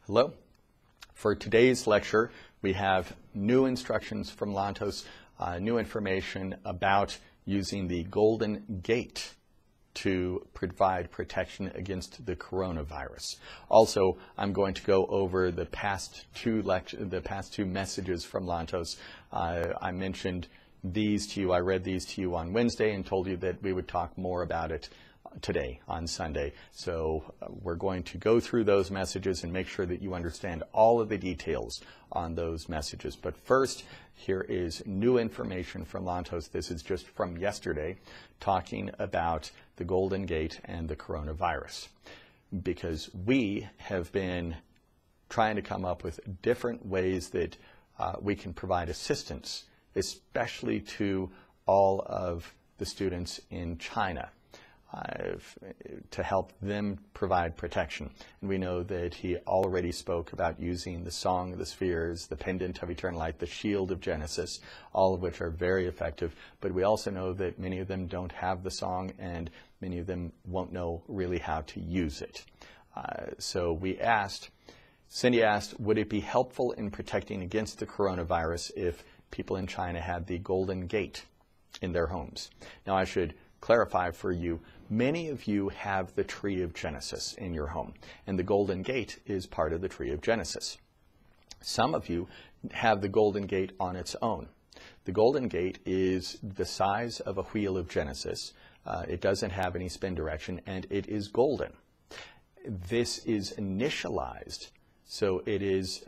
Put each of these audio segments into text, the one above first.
Hello. For today's lecture, we have new instructions from Lantos, new information about using the Golden Gate to provide protection against the coronavirus. Also, I'm going to go over the past two messages from Lantos. I mentioned these to you. I read these to you on Wednesday and told you that we would talk more about it today on Sunday. So we're going to go through those messages and make sure that you understand all of the details on those messages. But first, here is new information from Lantos. This is just from yesterday, talking about the Golden Gate and the coronavirus. Because we have been trying to come up with different ways that we can provide assistance, especially to all of the students in China, to help them provide protection. And we know that he already spoke about using the Song of the Spheres, the Pendant of Eternal Light, the Shield of Genesis, all of which are very effective. But we also know that many of them don't have the song and many of them won't know really how to use it. So Cindy asked, would it be helpful in protecting against the coronavirus if people in China had the Golden Gate in their homes? Now, I should clarify for you, many of you have the Tree of Genesis in your home, and the Golden Gate is part of the Tree of Genesis. Some of you have the Golden Gate on its own. The Golden Gate is the size of a wheel of Genesis. It doesn't have any spin direction, and it is golden. This is initialized, so it is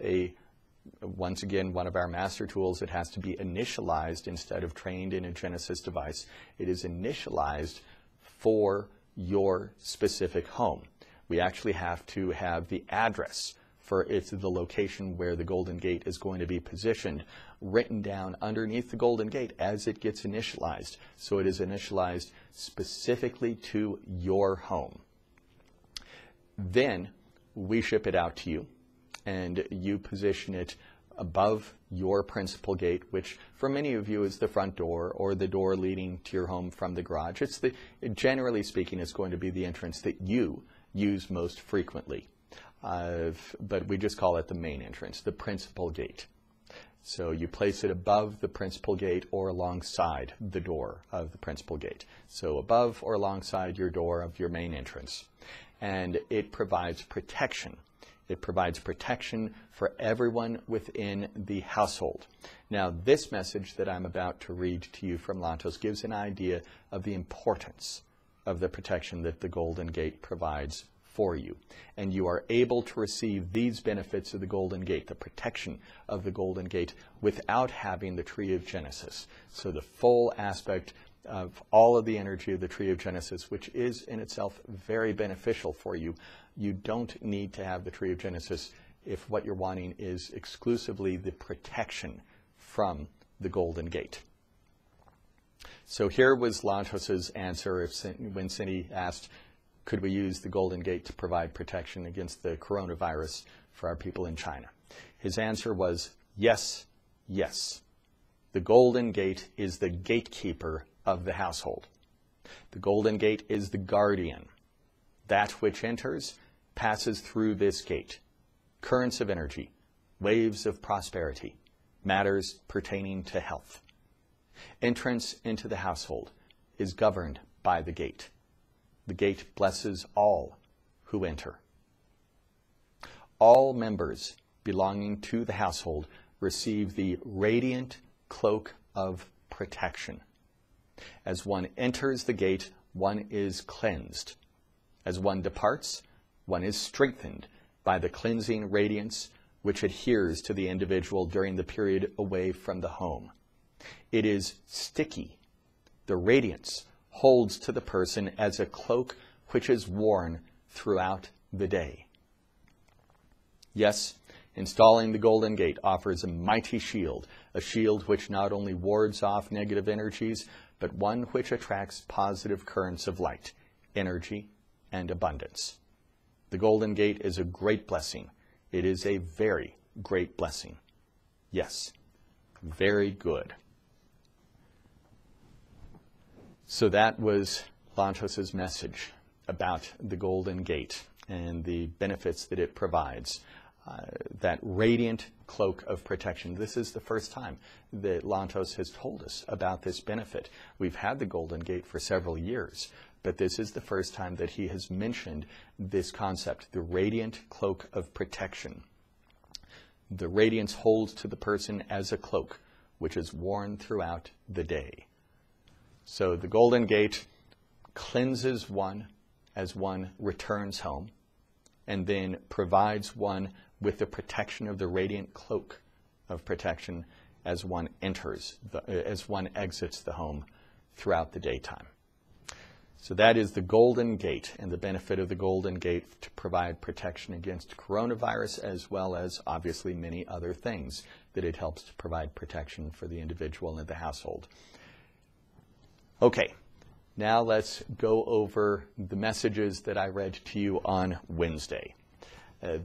once again, one of our master tools. It has to be initialized instead of trained in a Genesis device. It is initialized for your specific home. We actually have to have the address for the location where the Golden Gate is going to be positioned written down underneath the Golden Gate as it gets initialized. So it is initialized specifically to your home. Then we ship it out to you, and you position it above your principal gate, which for many of you is the front door or the door leading to your home from the garage. Generally speaking, it's going to be the entrance that you use most frequently. But we just call it the main entrance, the principal gate. So you place it above the principal gate or alongside the door of the principal gate. So above or alongside your door of your main entrance. And it provides protection. It provides protection for everyone within the household. Now, this message that I'm about to read to you from Lantos gives an idea of the importance of the protection that the Golden Gate provides for you. And you are able to receive these benefits of the Golden Gate, the protection of the Golden Gate, without having the Tree of Genesis. So the full aspect of all of the energy of the Tree of Genesis, which is in itself very beneficial for you. You don't need to have the Tree of Genesis if what you're wanting is exclusively the protection from the Golden Gate. So here was Lantos's answer when Cindy asked, could we use the Golden Gate to provide protection against the coronavirus for our people in China? His answer was yes, yes. The Golden Gate is the gatekeeper of the household. The Golden Gate is the guardian. That which enters passes through this gate. Currents of energy, waves of prosperity, matters pertaining to health. Entrance into the household is governed by the gate. The gate blesses all who enter. All members belonging to the household receive the radiant cloak of protection. As one enters the gate, one is cleansed. As one departs, one is strengthened by the cleansing radiance which adheres to the individual during the period away from the home. It is sticky. The radiance holds to the person as a cloak which is worn throughout the day. Yes, installing the Golden Gate offers a mighty shield, a shield which not only wards off negative energies, but one which attracts positive currents of light, energy, and abundance. The Golden Gate is a great blessing. It is a very great blessing. Yes, very good. So that was Lantos's message about the Golden Gate and the benefits that it provides. that radiant cloak of protection. This is the first time that Lantos has told us about this benefit. We've had the Golden Gate for several years, but this is the first time that he has mentioned this concept, the radiant cloak of protection. The radiance holds to the person as a cloak, which is worn throughout the day. So the Golden Gate cleanses one as one returns home, and then provides one with the protection of the radiant cloak of protection as one enters, as one exits the home throughout the daytime. So that is the Golden Gate, and the benefit of the Golden Gate to provide protection against coronavirus, as well as obviously many other things that it helps to provide protection for the individual and the household. Okay, now let's go over the messages that I read to you on Wednesday.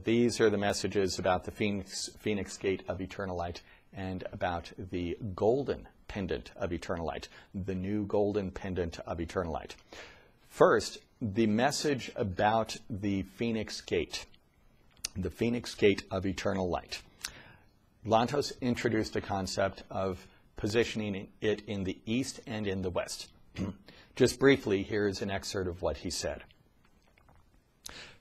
These are the messages about the Phoenix Gate of Eternal Light and about the golden pendant of eternal light, the new golden pendant of eternal light. First, the message about the Phoenix Gate of eternal light. Lantos introduced a concept of positioning it in the east and in the west. Just briefly, here is an excerpt of what he said.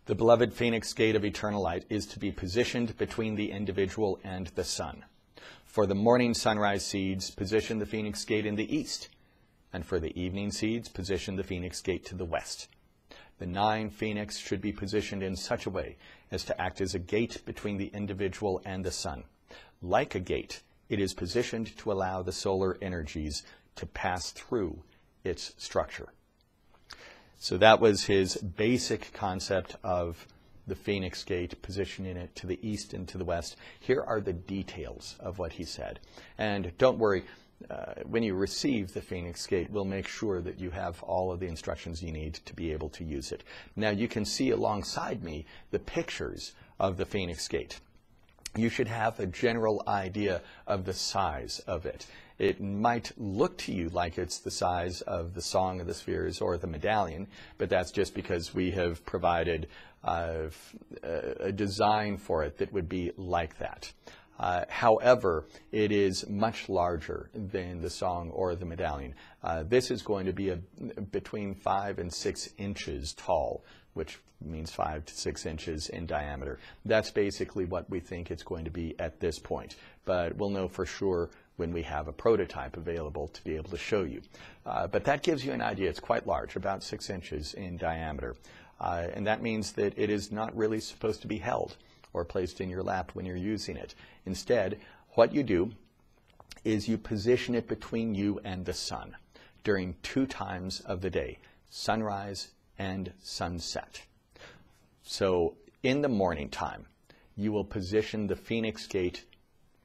The beloved Phoenix Gate of eternal light is to be positioned between the individual and the sun. For the morning sunrise seeds, position the Phoenix Gate in the east, and for the evening seeds, position the Phoenix Gate to the west. The 9 Phoenix should be positioned in such a way as to act as a gate between the individual and the sun. Like a gate, it is positioned to allow the solar energies to pass through its structure. So that was his basic concept of the Phoenix Gate, positioning it to the east and to the west. Here are the details of what he said. And don't worry, when you receive the Phoenix Gate, we'll make sure that you have all of the instructions you need to be able to use it. Now you can see alongside me the pictures of the Phoenix Gate. You should have a general idea of the size of it. It might look to you like it's the size of the Song of the Spheres or the medallion, but that's just because we have provided a design for it that would be like that. However, it is much larger than the Song or the medallion. This is going to be between 5 and 6 inches tall, which means 5 to 6 inches in diameter. That's basically what we think it's going to be at this point, but we'll know for sure when we have a prototype available to be able to show you. But that gives you an idea. It's quite large, about 6 inches in diameter. And that means that it is not really supposed to be held or placed in your lap when you're using it. Instead, what you do is you position it between you and the sun during 2 times of the day, sunrise and sunset. So in the morning time, you will position the Phoenix Gate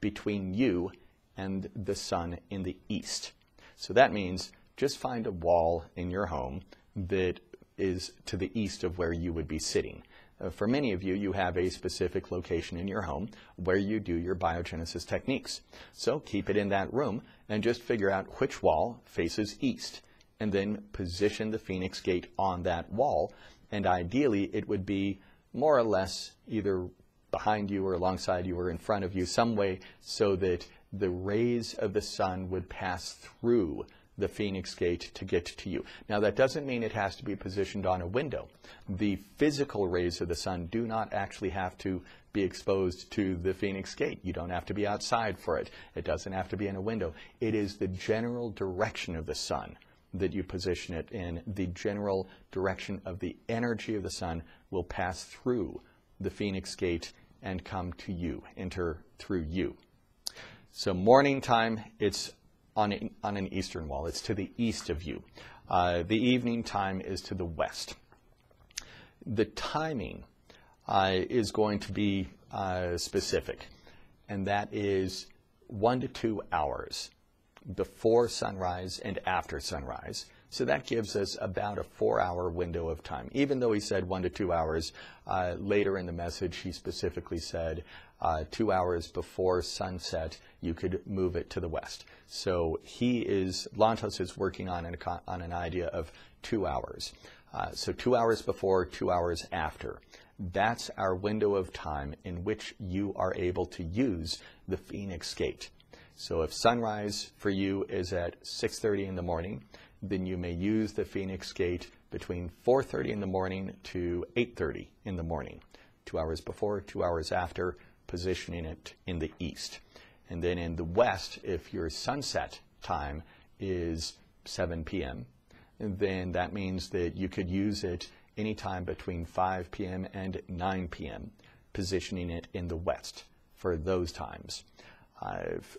between you and the sun in the east. So that means just find a wall in your home that is to the east of where you would be sitting. For many of you, you have a specific location in your home where you do your biogenesis techniques. So keep it in that room and just figure out which wall faces east, and then position the Phoenix Gate on that wall. And ideally, it would be more or less either behind you or alongside you or in front of you, some way so that the rays of the sun would pass through the Phoenix Gate to get to you. Now, that doesn't mean it has to be positioned on a window. The physical rays of the sun do not actually have to be exposed to the Phoenix Gate. You don't have to be outside for it. It doesn't have to be in a window. It is the general direction of the sun that you position it in. The general direction of the energy of the sun will pass through the Phoenix Gate and come to you, enter through you. So morning time, it's on an eastern wall. It's to the east of you. The evening time is to the west. The timing is going to be specific, and that is 1 to 2 hours before sunrise and after sunrise. So that gives us about a 4-hour window of time. Even though he said 1 to 2 hours, later in the message he specifically said 2 hours before sunset you could move it to the west. So Lantos is working on an idea of 2 hours. So 2 hours before, 2 hours after. that's our window of time in which you are able to use the Phoenix Gate. So if sunrise for you is at 6:30 in the morning, then you may use the Phoenix Gate between 4:30 in the morning to 8:30 in the morning, 2 hours before, 2 hours after, positioning it in the east. And then in the west, if your sunset time is 7 p.m., then that means that you could use it anytime between 5 p.m. and 9 p.m., positioning it in the west for those times.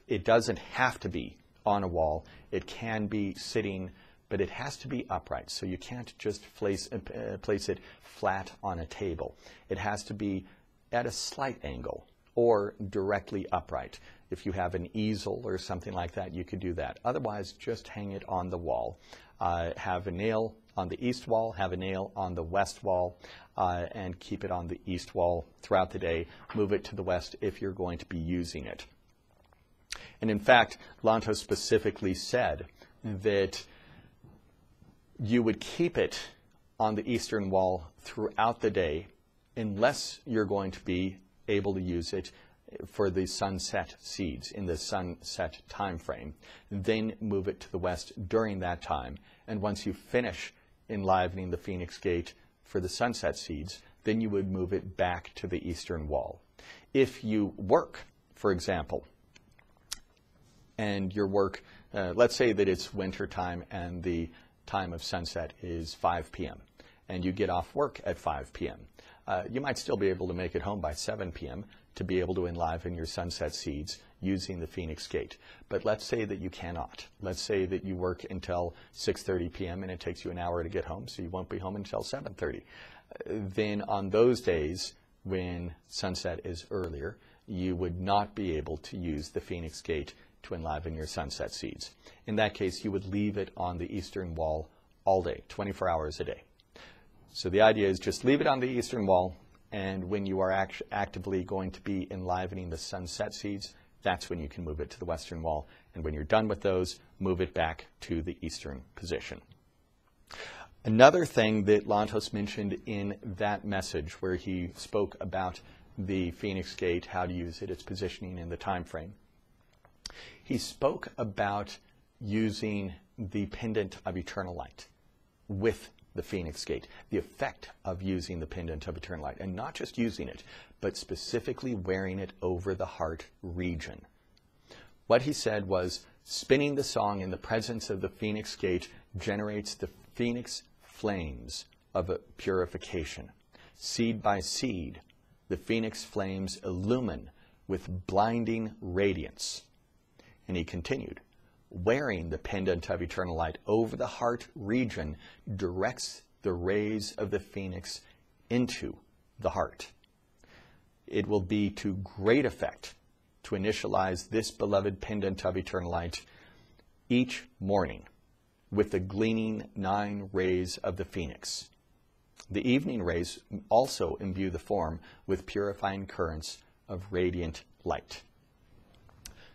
It doesn't have to be on a wall. It can be sitting, but it has to be upright. So you can't just place it flat on a table. It has to be at a slight angle or directly upright. If you have an easel or something like that, you could do that. Otherwise, just hang it on the wall. Have a nail on the east wall, have a nail on the west wall, and keep it on the east wall throughout the day. Move it to the west if you're going to be using it. And in fact, Lantos specifically said that you would keep it on the eastern wall throughout the day unless you're going to be able to use it for the sunset seeds in the sunset time frame. Then move it to the west during that time. And once you finish enlivening the Phoenix Gate for the sunset seeds, then you would move it back to the eastern wall. If you work, for example, and your work, let's say that it's winter time and the time of sunset is 5 p.m. and you get off work at 5 p.m. You might still be able to make it home by 7 p.m. to be able to enliven your sunset seeds using the Phoenix Gate. But let's say that you cannot. Let's say that you work until 6:30 p.m. and it takes you an hour to get home, so you won't be home until 7:30. Then on those days when sunset is earlier, you would not be able to use the Phoenix Gate to enliven your sunset seeds. In that case, you would leave it on the eastern wall all day, 24 hours a day. So the idea is just leave it on the eastern wall, and when you are actively going to be enlivening the sunset seeds, that's when you can move it to the western wall. And when you're done with those, move it back to the eastern position. Another thing that Lantos mentioned in that message where he spoke about the Phoenix Gate, how to use it, its positioning in the time frame, he spoke about using the pendant of eternal light with the Phoenix Gate, the effect of using the pendant of eternal light, and not just using it, but specifically wearing it over the heart region. What he said was, spinning the song in the presence of the Phoenix Gate generates the phoenix flames of purification. Seed by seed, the phoenix flames illumine with blinding radiance. And he continued, wearing the pendant of eternal light over the heart region directs the rays of the phoenix into the heart. It will be to great effect to initialize this beloved pendant of eternal light each morning with the gleaming 9 rays of the phoenix. The evening rays also imbue the form with purifying currents of radiant light.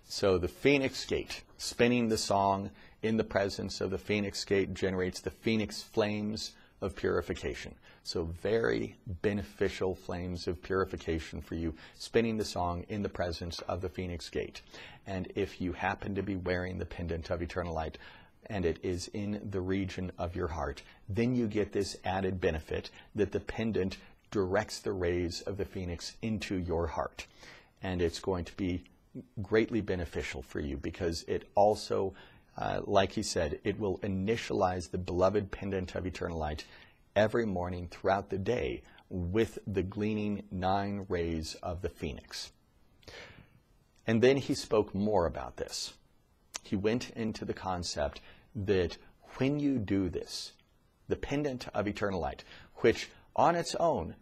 So the Phoenix Gate, spinning the song in the presence of the Phoenix Gate, generates the phoenix flames of purification. So very beneficial flames of purification for you, spinning the song in the presence of the Phoenix Gate. And if you happen to be wearing the pendant of eternal light, and it is in the region of your heart, then you get this added benefit that the pendant directs the rays of the phoenix into your heart. And it's going to be greatly beneficial for you because it also, like he said, it will initialize the beloved pendant of eternal light every morning throughout the day with the gleaming 9 rays of the phoenix. And then he spoke more about this. He went into the concept that when you do this, the pendant of eternal light, which on its own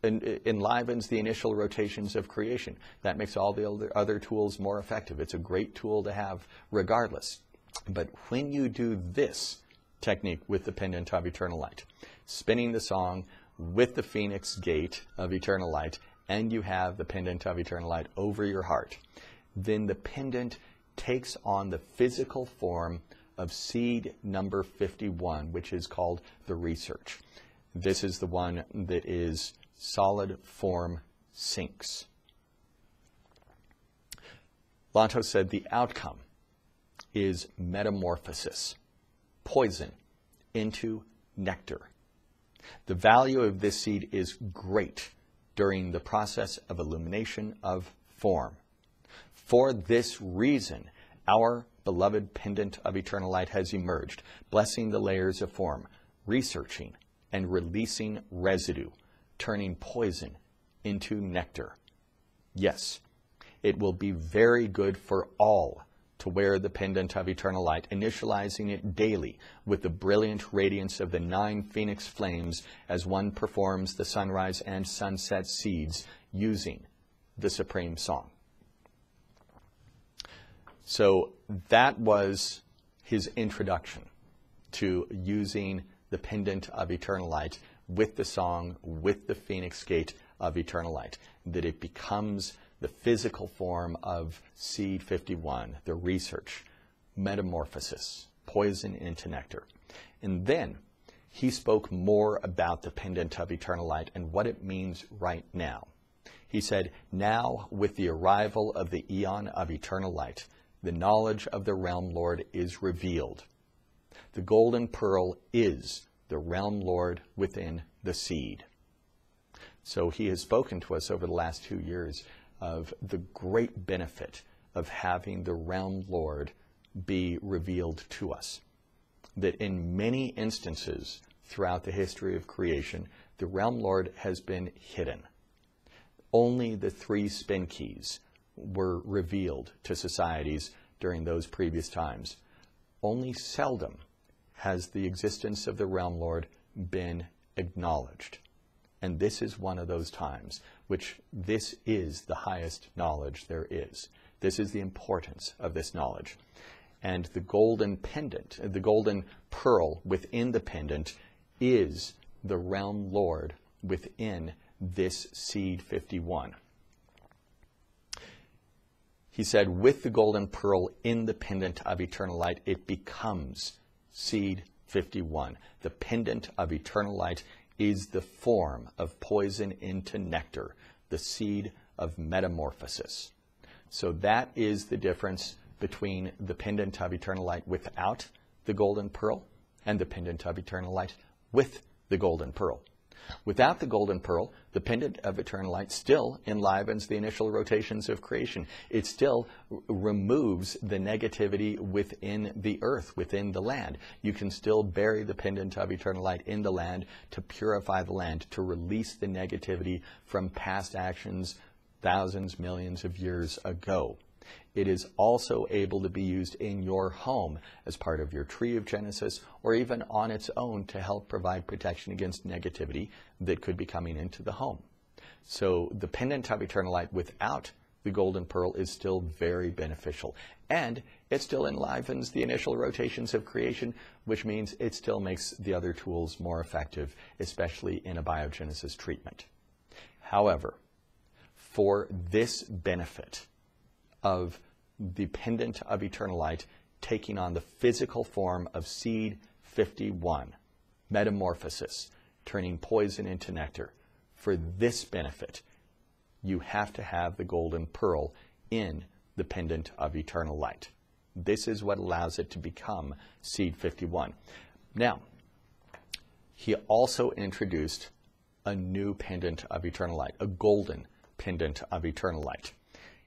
enlivens the initial rotations of creation. That makes all the other tools more effective. It's a great tool to have regardless. But when you do this technique with the pendant of eternal light, spinning the song with the Phoenix Gate of eternal light, and you have the pendant of eternal light over your heart, then the pendant takes on the physical form of seed number 51, which is called the research. This is the one that is solid form sinks. Lantos said the outcome is metamorphosis, poison into nectar. The value of this seed is great during the process of illumination of form. For this reason, our beloved pendant of eternal light has emerged, blessing the layers of form, researching and releasing residue, turning poison into nectar. Yes, it will be very good for all to wear the pendant of eternal light, initializing it daily with the brilliant radiance of the 9 phoenix flames as one performs the sunrise and sunset seeds using the supreme song. So that was his introduction to using the pendant of eternal light with the song, with the phoenix gate of eternal light, that it becomes the physical form of seed 51, the research, metamorphosis, poison into nectar. And then he spoke more about the pendant of eternal light and what it means right now. He said, now with the arrival of the eon of eternal light, the knowledge of the realm lord is revealed. The golden pearl is the realm lord within the seed. So he has spoken to us over the last 2 years of the great benefit of having the realm lord be revealed to us. That in many instances throughout the history of creation, the realm lord has been hidden. Only the 3 spin keys were revealed to societies during those previous times. Only seldom has the existence of the realm lord been acknowledged. And this is one of those times, which this is the highest knowledge there is. This is the importance of this knowledge. And the golden pendant, the golden pearl within the pendant is the realm lord within this seed 51. He said, with the golden pearl in the pendant of eternal light, it becomes seed 51. The pendant of eternal light is the form of poison into nectar, the seed of metamorphosis. So that is the difference between the pendant of eternal light without the golden pearl and the pendant of eternal light with the golden pearl. Without the golden pearl, the pendant of eternal light still enlivens the initial rotations of creation. It still removes the negativity within the earth, within the land. You can still bury the pendant of eternal light in the land to purify the land, to release the negativity from past actions thousands, millions of years ago. It is also able to be used in your home as part of your tree of Genesis, or even on its own to help provide protection against negativity that could be coming into the home. So the pendant of eternal light without the golden pearl is still very beneficial. And it still enlivens the initial rotations of creation, which means it still makes the other tools more effective, especially in a biogenesis treatment. However, for this benefit of the pendant of eternal light taking on the physical form of seed 51, metamorphosis, turning poison into nectar, for this benefit, you have to have the golden pearl in the pendant of eternal light. This is what allows it to become seed 51. Now, he also introduced a new pendant of eternal light, a golden pendant of eternal light.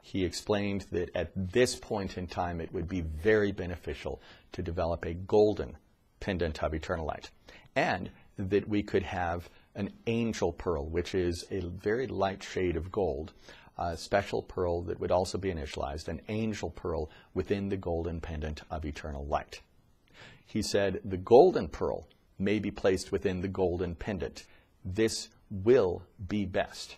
He explained that at this point in time it would be very beneficial to develop a golden pendant of eternal light, and that we could have an angel pearl, which is a very light shade of gold, a special pearl that would also be initialized, an angel pearl within the golden pendant of eternal light. He said the golden pearl may be placed within the golden pendant. This will be best.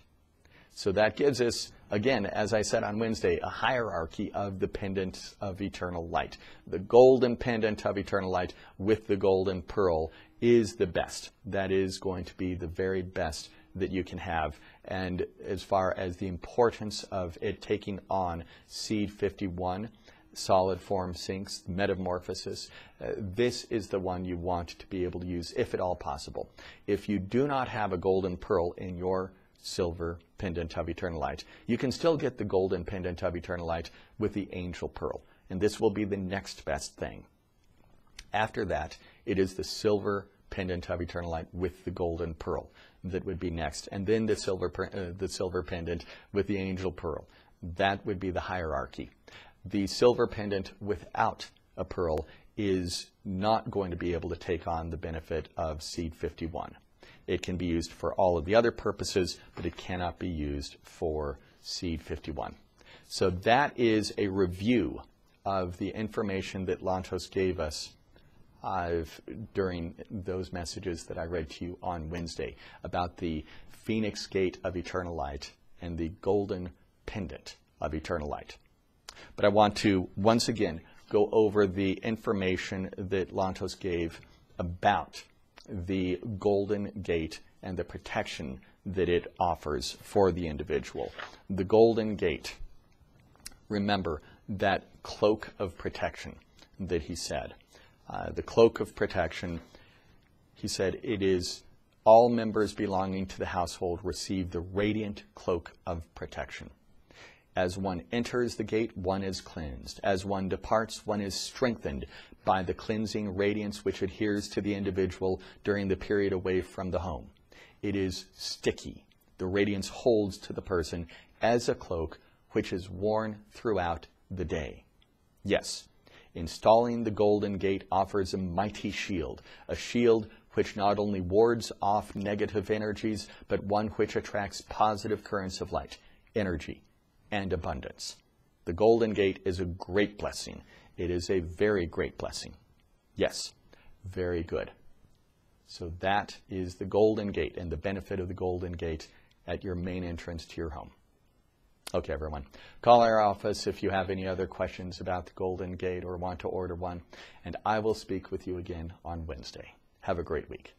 So that gives us, again, as I said on Wednesday, a hierarchy of the pendants of eternal light. The golden pendant of eternal light with the golden pearl is the best. That is going to be the very best that you can have. And as far as the importance of it taking on seed 51, solid form sinks, metamorphosis, this is the one you want to be able to use if at all possible. If you do not have a golden pearl in your silver pendant of eternal light. You can still get the golden pendant of eternal light with the angel pearl, and this will be the next best thing. After that, it is the silver pendant of eternal light with the golden pearl that would be next, and then the silver pendant with the angel pearl. That would be the hierarchy. The silver pendant without a pearl is not going to be able to take on the benefit of seed 51. It can be used for all of the other purposes, but it cannot be used for seed 51. So that is a review of the information that Lantos gave us during those messages that I read to you on Wednesday about the Phoenix Gate of Eternal Light and the Golden Pendant of Eternal Light. But I want to once again go over the information that Lantos gave about the Golden Gate and the protection that it offers for the individual. The Golden Gate, remember that cloak of protection that he said. The cloak of protection, he said, it is all members belonging to the household receive the radiant cloak of protection. As one enters the gate, one is cleansed. As one departs, one is strengthened by the cleansing radiance which adheres to the individual during the period away from the home. It is sticky. The radiance holds to the person as a cloak which is worn throughout the day. Yes, installing the Golden Gate offers a mighty shield, a shield which not only wards off negative energies, but one which attracts positive currents of light, energy, and abundance. The Golden Gate is a great blessing. It is a very great blessing. Yes, very good. So that is the Golden Gate and the benefit of the Golden Gate at your main entrance to your home. Okay, everyone. Call our office if you have any other questions about the Golden Gate or want to order one, and I will speak with you again on Wednesday. Have a great week.